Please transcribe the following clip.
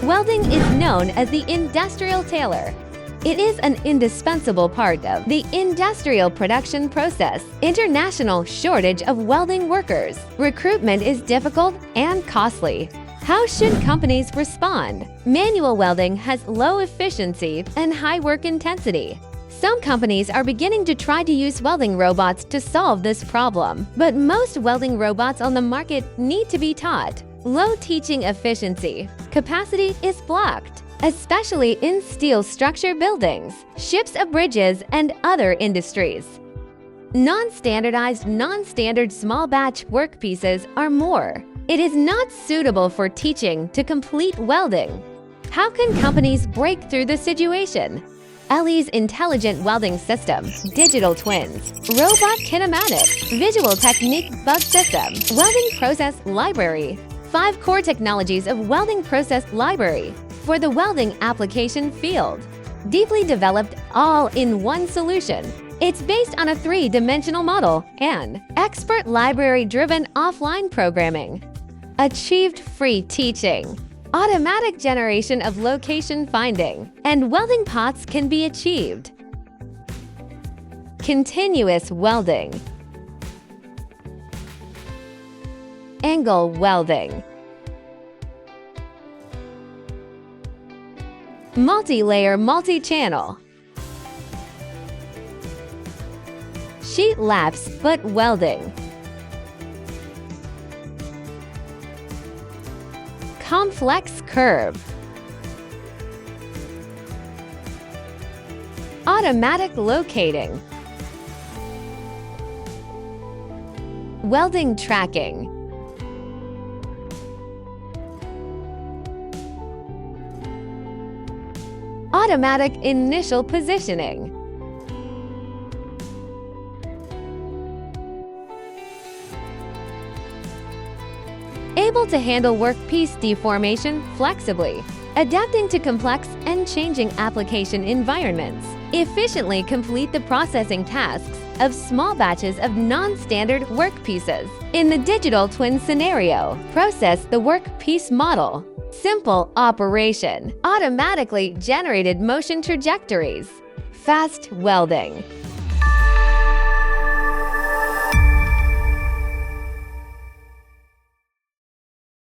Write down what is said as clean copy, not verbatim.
Welding is known as the industrial tailor. It is an indispensable part of the industrial production process. International shortage of welding workers. Recruitment is difficult and costly. How should companies respond? Manual welding has low efficiency and high work intensity. Some companies are beginning to try to use welding robots to solve this problem, but most welding robots on the market need to be taught. Low teaching efficiency. Capacity is blocked, especially in steel structure buildings, ships of bridges, and other industries. Non-standard small batch workpieces are more. It is not suitable for teaching to complete welding. How can companies break through the situation? LE's intelligent welding system, digital twins, robot kinematics, visual technique bug system, welding process library. 5 core technologies of welding process library for the welding application field. Deeply developed all-in-one solution. It's based on a 3-dimensional model and expert library-driven offline programming. Achieved free teaching. Automatic generation of location finding and welding pots can be achieved. Continuous welding. Angle welding. Multi-layer multi-channel. Sheet laps butt welding. Complex curve. Automatic locating. Welding tracking. Automatic initial positioning. Able to handle workpiece deformation flexibly, adapting to complex and changing application environments. Efficiently complete the processing tasks of small batches of non-standard workpieces. In the digital twin scenario, process the workpiece model. Simple operation. Automatically generated motion trajectories. Fast welding.